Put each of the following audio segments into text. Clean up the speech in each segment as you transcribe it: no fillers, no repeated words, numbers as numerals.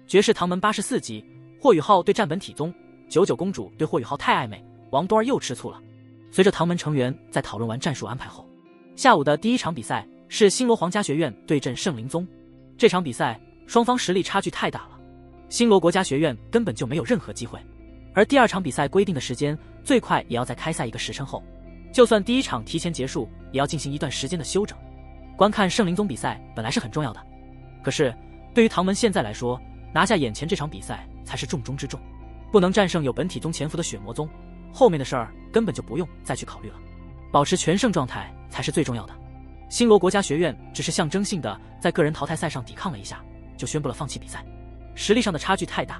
绝世唐门84集，霍雨浩对战本体宗，九九公主对霍雨浩太暧昧，王多儿又吃醋了。随着唐门成员在讨论完战术安排后，下午的第一场比赛是星罗皇家学院对阵圣灵宗。这场比赛双方实力差距太大了，星罗国家学院根本就没有任何机会。而第二场比赛规定的时间最快也要在开赛1个时辰后，就算第一场提前结束，也要进行一段时间的休整。观看圣灵宗比赛本来是很重要的，可是对于唐门现在来说，拿下眼前这场比赛才是重中之重。不能战胜有本体宗潜伏的血魔宗，后面的事儿根本就不用再去考虑了，保持全胜状态才是最重要的。星罗国家学院只是象征性的在个人淘汰赛上抵抗了一下，就宣布了放弃比赛，实力上的差距太大。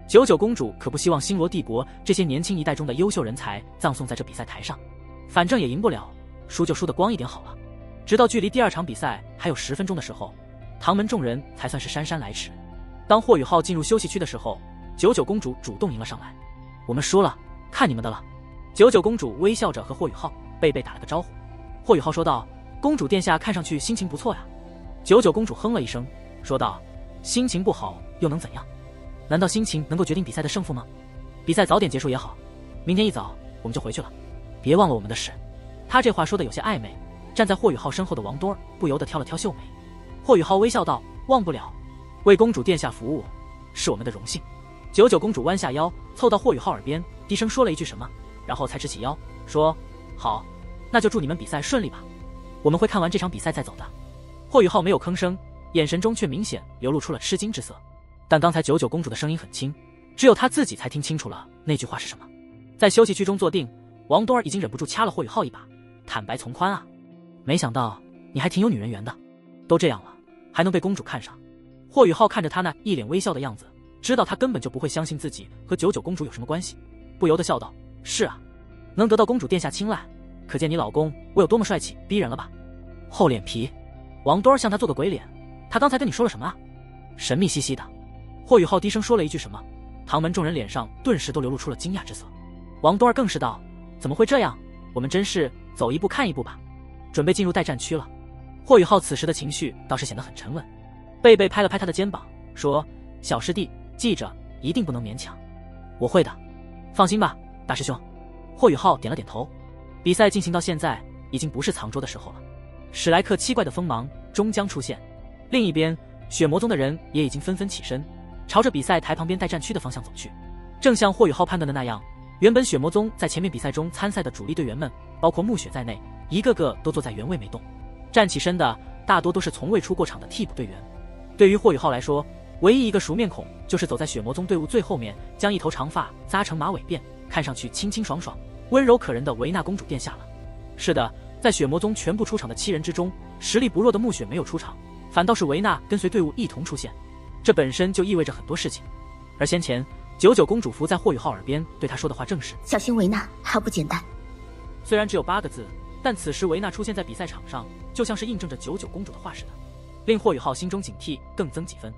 九九公主可不希望星罗帝国这些年轻一代中的优秀人才葬送在这比赛台上，反正也赢不了，输就输得光一点好了。直到距离第二场比赛还有10分钟的时候，唐门众人才算是姗姗来迟。当霍雨浩进入休息区的时候，九九公主主动迎了上来。我们输了，看你们的了。九九公主微笑着和霍雨浩、贝贝打了个招呼。霍雨浩说道：公主殿下看上去心情不错呀。九九公主哼了一声，说道：心情不好又能怎样？难道心情能够决定比赛的胜负吗？比赛早点结束也好，明天一早我们就回去了，别忘了我们的事。他这话说的有些暧昧，站在霍雨浩身后的王多儿不由得挑了挑秀眉。霍雨浩微笑道：忘不了，为公主殿下服务是我们的荣幸。九九公主弯下腰，凑到霍雨浩耳边低声说了一句什么，然后才直起腰说：好，那就祝你们比赛顺利吧，我们会看完这场比赛再走的。霍雨浩没有吭声，眼神中却明显流露出了吃惊之色。但刚才九九公主的声音很轻，只有她自己才听清楚了那句话是什么。在休息区中坐定，王多儿已经忍不住掐了霍雨浩一把，坦白从宽啊，没想到你还挺有女人缘的，都这样了还能被公主看上。霍雨浩看着他那一脸微笑的样子，知道他根本就不会相信自己和九九公主有什么关系，不由得笑道：是啊，能得到公主殿下青睐，可见你老公我有多么帅气逼人了吧。厚脸皮。王多儿向他做个鬼脸，他刚才跟你说了什么啊？神秘兮兮的。霍雨浩低声说了一句什么，唐门众人脸上顿时都流露出了惊讶之色。王多儿更是道：怎么会这样，我们真是走一步看一步吧，准备进入待战区了。霍雨浩此时的情绪倒是显得很沉稳。贝贝拍了拍他的肩膀说：小师弟记着，一定不能勉强。我会的，放心吧，大师兄。霍雨浩点了点头。比赛进行到现在，已经不是藏拙的时候了。史莱克7怪的锋芒终将出现。另一边，血魔宗的人也已经纷纷起身，朝着比赛台旁边待战区的方向走去。正像霍雨浩判断的那样，原本血魔宗在前面比赛中参赛的主力队员们，包括暮雪在内，一个个都坐在原位没动。站起身的大多都是从未出过场的替补队员。对于霍雨浩来说，唯一一个熟面孔就是走在血魔宗队伍最后面，将一头长发扎成马尾辫，看上去清清爽爽、温柔可人的维纳公主殿下了。是的，在血魔宗全部出场的7人之中，实力不弱的暮雪没有出场，反倒是维纳跟随队伍一同出现，这本身就意味着很多事情。而先前九九公主伏在霍雨浩耳边对他说的话正是：小心维纳，他不简单。虽然只有8个字，但此时维纳出现在比赛场上，就像是印证着九九公主的话似的，令霍雨浩心中警惕更增几分。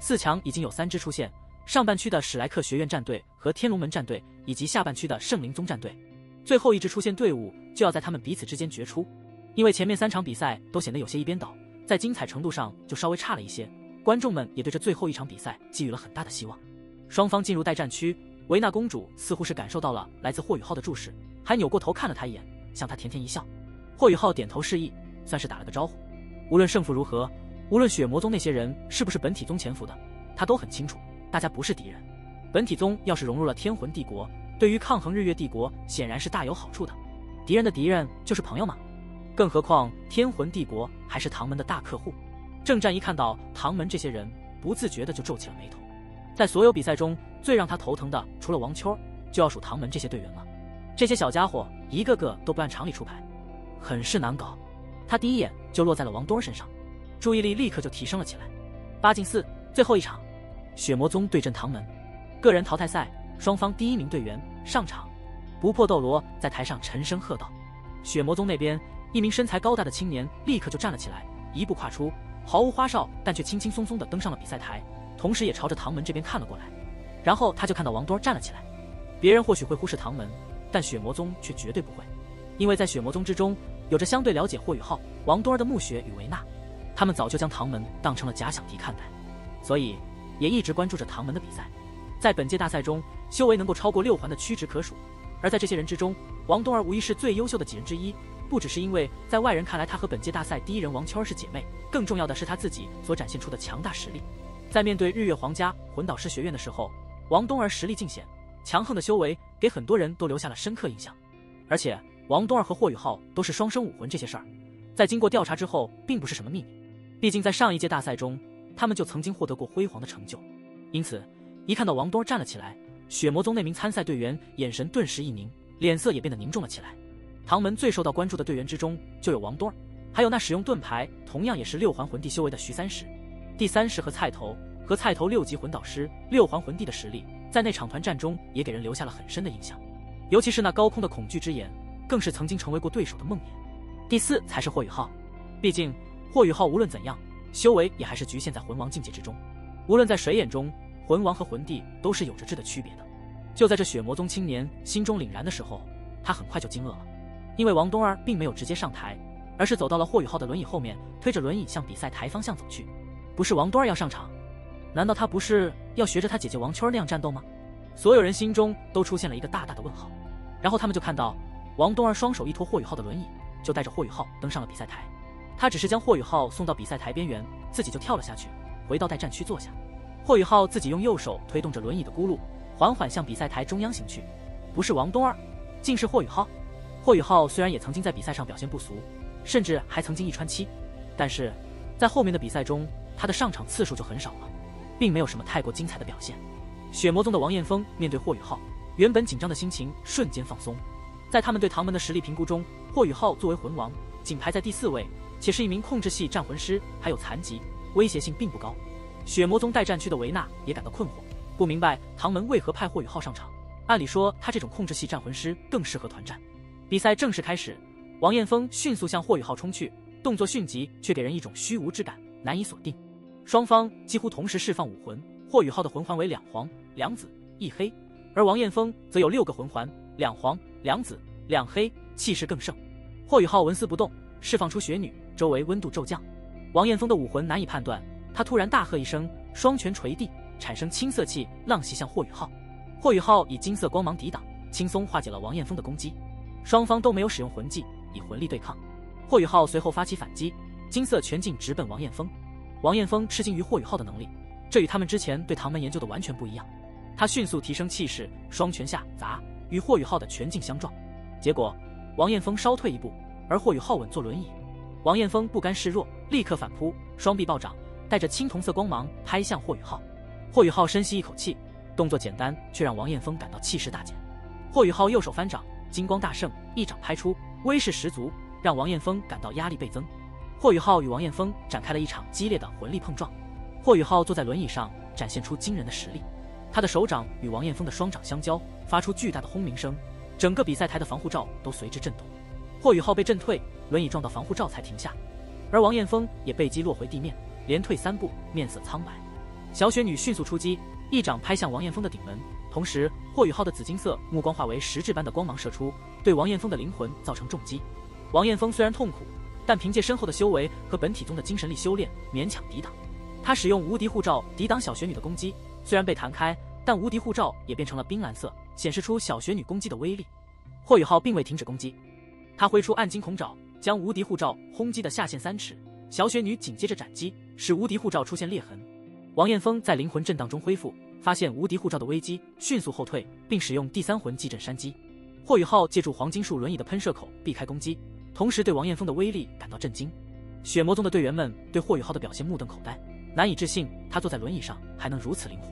4强已经有3支出现，上半区的史莱克学院战队和天龙门战队，以及下半区的圣灵宗战队。最后一支出现队伍就要在他们彼此之间决出。因为前面3场比赛都显得有些一边倒，在精彩程度上就稍微差了一些，观众们也对这最后一场比赛寄予了很大的希望。双方进入待战区，维纳公主似乎是感受到了来自霍雨浩的注视，还扭过头看了他一眼，向他甜甜一笑。霍雨浩点头示意，算是打了个招呼。无论胜负如何，无论血魔宗那些人是不是本体宗潜伏的，他都很清楚，大家不是敌人。本体宗要是融入了天魂帝国，对于抗衡日月帝国显然是大有好处的。敌人的敌人就是朋友嘛。更何况天魂帝国还是唐门的大客户。郑战一看到唐门这些人，不自觉的就皱起了眉头。在所有比赛中，最让他头疼的除了王秋，就要数唐门这些队员了。这些小家伙一个个都不按常理出牌，很是难搞。他第一眼就落在了王多儿身上，注意力立刻就提升了起来。8进4，最后一场，血魔宗对阵唐门，个人淘汰赛，双方第1名队员上场。不破斗罗在台上沉声喝道。血魔宗那边，一名身材高大的青年立刻就站了起来，一步跨出，毫无花哨，但却轻轻松松地登上了比赛台，同时也朝着唐门这边看了过来。然后他就看到王多儿站了起来。别人或许会忽视唐门，但血魔宗却绝对不会，因为在血魔宗之中，有着相对了解霍雨浩、王多儿的暮雪与维纳，他们早就将唐门当成了假想敌看待，所以也一直关注着唐门的比赛。在本届大赛中，修为能够超过6环的屈指可数，而在这些人之中，王冬儿无疑是最优秀的几人之一。不只是因为在外人看来她和本届大赛第一人王秋儿是姐妹，更重要的是她自己所展现出的强大实力。在面对日月皇家魂导师学院的时候，王冬儿实力尽显，强横的修为给很多人都留下了深刻印象。而且王冬儿和霍雨浩都是双生武魂，这些事儿在经过调查之后并不是什么秘密，毕竟在上一届大赛中他们就曾经获得过辉煌的成就。因此一看到王冬儿站了起来，血魔宗那名参赛队员眼神顿时一凝，脸色也变得凝重了起来。唐门最受到关注的队员之中就有王冬儿，还有那使用盾牌同样也是6环魂帝修为的徐三石。第三石和菜头6级魂导师6环魂帝的实力在那场团战中也给人留下了很深的印象，尤其是那高空的恐惧之眼更是曾经成为过对手的梦魇。第4才是霍雨浩，毕竟霍雨浩无论怎样修为也还是局限在魂王境界之中，无论在谁眼中魂王和魂帝都是有着质的区别的。就在这血魔宗青年心中凛然的时候，他很快就惊愕了，因为王冬儿并没有直接上台，而是走到了霍雨浩的轮椅后面，推着轮椅向比赛台方向走去。不是王冬儿要上场，难道他不是要学着他姐姐王秋儿那样战斗吗？所有人心中都出现了一个大大的问号。然后他们就看到王冬儿双手一托霍雨浩的轮椅，就带着霍雨浩登上了比赛台。他只是将霍雨浩送到比赛台边缘，自己就跳了下去，回到待战区坐下。霍雨浩自己用右手推动着轮椅的轱辘，缓缓向比赛台中央行去。不是王冬儿，竟是霍雨浩。霍雨浩虽然也曾经在比赛上表现不俗，甚至还曾经一穿7，但是在后面的比赛中他的上场次数就很少了，并没有什么太过精彩的表现。血魔宗的王艳峰面对霍雨浩，原本紧张的心情瞬间放松。在他们对唐门的实力评估中，霍雨浩作为魂王仅排在第4位，且是一名控制系战魂师，还有残疾，威胁性并不高。血魔宗待战区的维纳也感到困惑，不明白唐门为何派霍雨浩上场。按理说他这种控制系战魂师更适合团战。比赛正式开始，王艳峰迅速向霍雨浩冲去，动作迅疾，却给人一种虚无之感，难以锁定。双方几乎同时释放武魂，霍雨浩的魂环为2黄2紫1黑，而王艳峰则有6个魂环，2黄2紫2黑，气势更盛。霍雨浩纹丝不动，释放出雪女，周围温度骤降。王艳峰的武魂难以判断，他突然大喝一声，双拳捶地，产生青色气浪袭向霍雨浩。霍雨浩以金色光芒抵挡，轻松化解了王艳峰的攻击。双方都没有使用魂技，以魂力对抗。霍雨浩随后发起反击，金色拳劲直奔王艳峰。王艳峰吃惊于霍雨浩的能力，这与他们之前对唐门研究的完全不一样。他迅速提升气势，双拳下砸，与霍雨浩的拳劲相撞。结果王艳峰稍退一步，而霍雨浩稳坐轮椅。王艳峰不甘示弱，立刻反扑，双臂暴掌，带着青铜色光芒拍向霍雨浩。霍雨浩深吸一口气，动作简单，却让王艳峰感到气势大减。霍雨浩右手翻掌，金光大盛，一掌拍出，威势十足，让王艳峰感到压力倍增。霍雨浩与王艳峰展开了一场激烈的魂力碰撞。霍雨浩坐在轮椅上，展现出惊人的实力。他的手掌与王艳峰的双掌相交，发出巨大的轰鸣声，整个比赛台的防护罩都随之震动。霍雨浩被震退，轮椅撞到防护罩才停下，而王艳峰也被击落回地面，连退3步，面色苍白。小雪女迅速出击，一掌拍向王艳峰的顶门，同时霍雨浩的紫金色目光化为实质般的光芒射出，对王艳峰的灵魂造成重击。王艳峰虽然痛苦，但凭借深厚的修为和本体宗的精神力修炼，勉强抵挡。他使用无敌护罩抵挡小雪女的攻击，虽然被弹开，但无敌护罩也变成了冰蓝色，显示出小雪女攻击的威力。霍雨浩并未停止攻击，他挥出暗金孔爪，将无敌护罩轰击的下陷3尺。小雪女紧接着斩击，使无敌护罩出现裂痕。王艳峰在灵魂震荡中恢复，发现无敌护罩的危机，迅速后退，并使用第3魂技镇山击。霍雨浩借助黄金树轮椅的喷射口避开攻击，同时对王艳峰的威力感到震惊。血魔宗的队员们对霍雨浩的表现目瞪口呆，难以置信他坐在轮椅上还能如此灵活。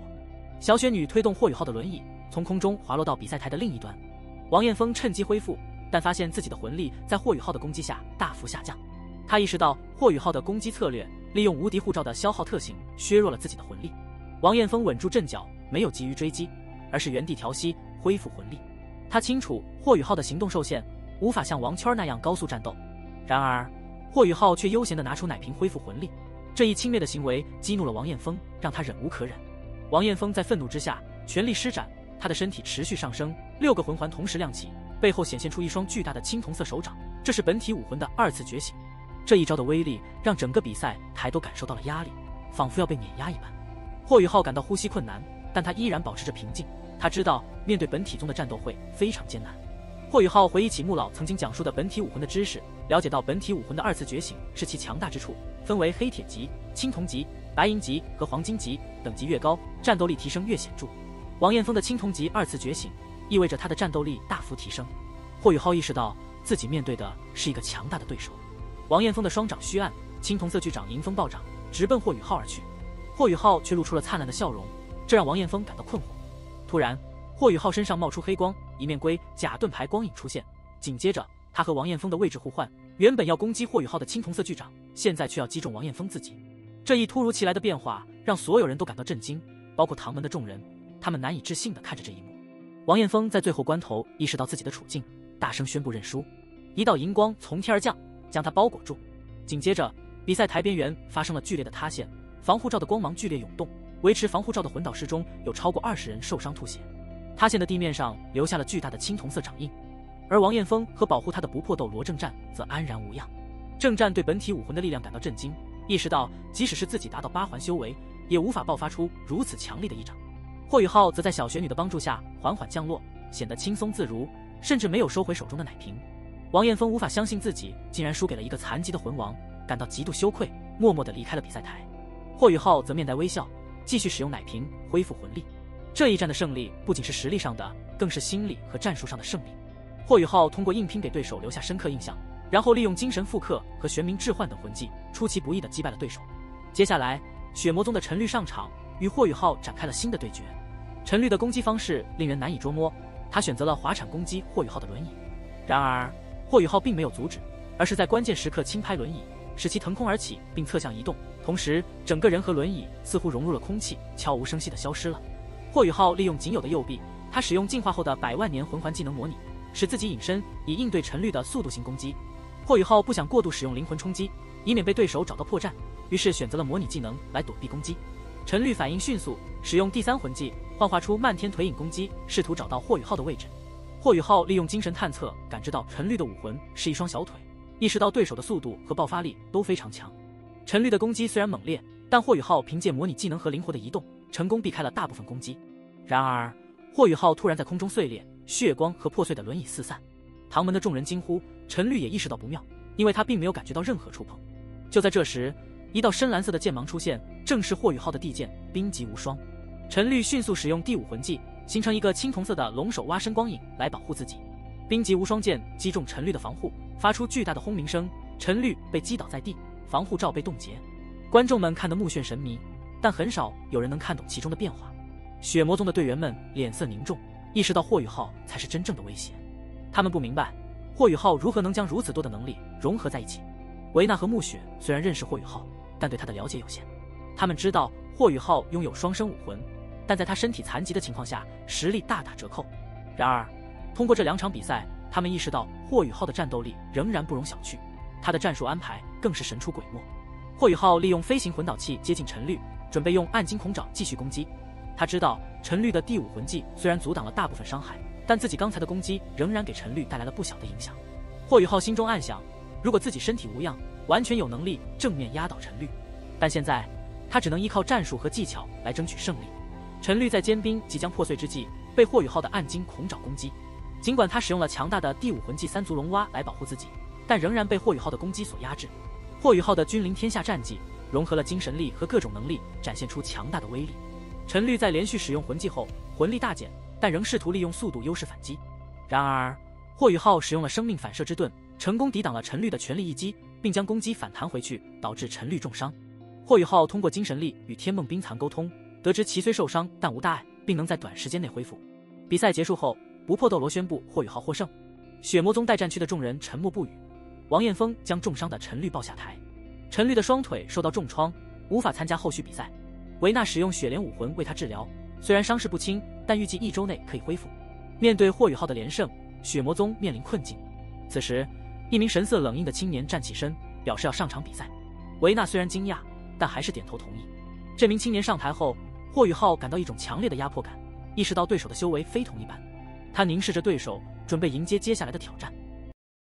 小雪女推动霍雨浩的轮椅从空中滑落到比赛台的另一端，王艳峰趁机恢复，但发现自己的魂力在霍雨浩的攻击下大幅下降。他意识到霍雨浩的攻击策略利用无敌护罩的消耗特性削弱了自己的魂力。王艳峰稳住阵脚，没有急于追击，而是原地调息恢复魂力。他清楚霍雨浩的行动受限，无法像王圈那样高速战斗。然而霍雨浩却悠闲地拿出奶瓶恢复魂力，这一轻蔑的行为激怒了王艳峰，让他忍无可忍。王艳峰在愤怒之下全力施展，他的身体持续上升，6个魂环同时亮起，背后显现出一双巨大的青铜色手掌，这是本体武魂的2次觉醒。这一招的威力让整个比赛台都感受到了压力，仿佛要被碾压一般。霍雨浩感到呼吸困难，但他依然保持着平静。他知道面对本体宗的战斗会非常艰难。霍雨浩回忆起穆老曾经讲述的本体武魂的知识，了解到本体武魂的2次觉醒是其强大之处，分为黑铁级、青铜级、白银级和黄金级，等级越高，战斗力提升越显著。王彦峰的青铜级2次觉醒，意味着他的战斗力大幅提升。霍雨浩意识到自己面对的是一个强大的对手。王彦峰的双掌虚暗，青铜色巨掌迎风暴涨，直奔霍雨浩而去。霍雨浩却露出了灿烂的笑容，这让王彦峰感到困惑。突然，霍雨浩身上冒出黑光，一面龟甲盾牌光影出现，紧接着他和王彦峰的位置互换，原本要攻击霍雨浩的青铜色巨掌，现在却要击中王彦峰自己。这一突如其来的变化让所有人都感到震惊，包括唐门的众人，他们难以置信地看着这一幕。王彦峰在最后关头意识到自己的处境，大声宣布认输。一道银光从天而降，将他包裹住。紧接着，比赛台边缘发生了剧烈的塌陷，防护罩的光芒剧烈涌动，维持防护罩的魂导师中有超过20人受伤吐血。塌陷的地面上留下了巨大的青铜色掌印，而王彦峰和保护他的不破斗罗正战则安然无恙。正战对本体武魂的力量感到震惊，意识到即使是自己达到8环修为，也无法爆发出如此强力的一掌。霍雨浩则在小雪女的帮助下缓缓降落，显得轻松自如，甚至没有收回手中的奶瓶。王彦峰无法相信自己竟然输给了一个残疾的魂王，感到极度羞愧，默默地离开了比赛台。霍雨浩则面带微笑，继续使用奶瓶恢复魂力。这一战的胜利不仅是实力上的，更是心理和战术上的胜利。霍雨浩通过硬拼给对手留下深刻印象，然后利用精神复刻和玄冥置换等魂技，出其不意地击败了对手。接下来，血魔宗的陈绿上场，与霍雨浩展开了新的对决。陈绿的攻击方式令人难以捉摸，他选择了滑铲攻击霍雨浩的轮椅。然而，霍雨浩并没有阻止，而是在关键时刻轻拍轮椅，使其腾空而起并侧向移动，同时整个人和轮椅似乎融入了空气，悄无声息地消失了。霍雨浩利用仅有的右臂，他使用进化后的100万年魂环技能模拟，使自己隐身，以应对陈绿的速度型攻击。霍雨浩不想过度使用灵魂冲击，以免被对手找到破绽，于是选择了模拟技能来躲避攻击。陈绿反应迅速，使用第3魂技幻化出漫天腿影攻击，试图找到霍雨浩的位置。霍雨浩利用精神探测感知到陈绿的武魂是一双小腿，意识到对手的速度和爆发力都非常强。陈绿的攻击虽然猛烈，但霍雨浩凭借模拟技能和灵活的移动，成功避开了大部分攻击。然而，霍雨浩突然在空中碎裂，血光和破碎的轮椅四散。唐门的众人惊呼，陈绿也意识到不妙，因为他并没有感觉到任何触碰。就在这时，一道深蓝色的剑芒出现，正是霍雨浩的地剑冰极无双。陈绿迅速使用第5魂技，形成一个青铜色的龙首蛙身光影来保护自己。冰极无双剑击中陈绿的防护，发出巨大的轰鸣声，陈绿被击倒在地，防护罩被冻结。观众们看得目眩神迷，但很少有人能看懂其中的变化。血魔宗的队员们脸色凝重，意识到霍雨浩才是真正的威胁。他们不明白霍雨浩如何能将如此多的能力融合在一起。维纳和暮雪虽然认识霍雨浩，但对他的了解有限。他们知道霍雨浩拥有双生武魂，但在他身体残疾的情况下，实力大打折扣。然而，通过这2场比赛，他们意识到霍雨浩的战斗力仍然不容小觑，他的战术安排更是神出鬼没。霍雨浩利用飞行魂导器接近陈绿，准备用暗金孔爪继续攻击。他知道陈绿的第5魂技虽然阻挡了大部分伤害，但自己刚才的攻击仍然给陈绿带来了不小的影响。霍雨浩心中暗想，如果自己身体无恙，完全有能力正面压倒陈绿，但现在他只能依靠战术和技巧来争取胜利。陈绿在坚冰即将破碎之际，被霍雨浩的暗金孔爪攻击。尽管他使用了强大的第5魂技3足龙蛙来保护自己，但仍然被霍雨浩的攻击所压制。霍雨浩的君临天下战绩融合了精神力和各种能力，展现出强大的威力。陈绿在连续使用魂技后，魂力大减，但仍试图利用速度优势反击。然而，霍雨浩使用了生命反射之盾，成功抵挡了陈绿的全力一击，并将攻击反弹回去，导致陈绿重伤。霍雨浩通过精神力与天梦冰蚕沟通，得知其虽受伤，但无大碍，并能在短时间内恢复。比赛结束后，不破斗罗宣布霍雨浩获胜。血魔宗待战区的众人沉默不语。王彦峰将重伤的陈绿抱下台，陈绿的双腿受到重创，无法参加后续比赛。维纳使用血莲武魂为他治疗，虽然伤势不轻，但预计1周内可以恢复。面对霍雨浩的连胜，血魔宗面临困境。此时，一名神色冷硬的青年站起身，表示要上场比赛。维纳虽然惊讶，但还是点头同意。这名青年上台后，霍雨浩感到一种强烈的压迫感，意识到对手的修为非同一般。他凝视着对手，准备迎接接下来的挑战。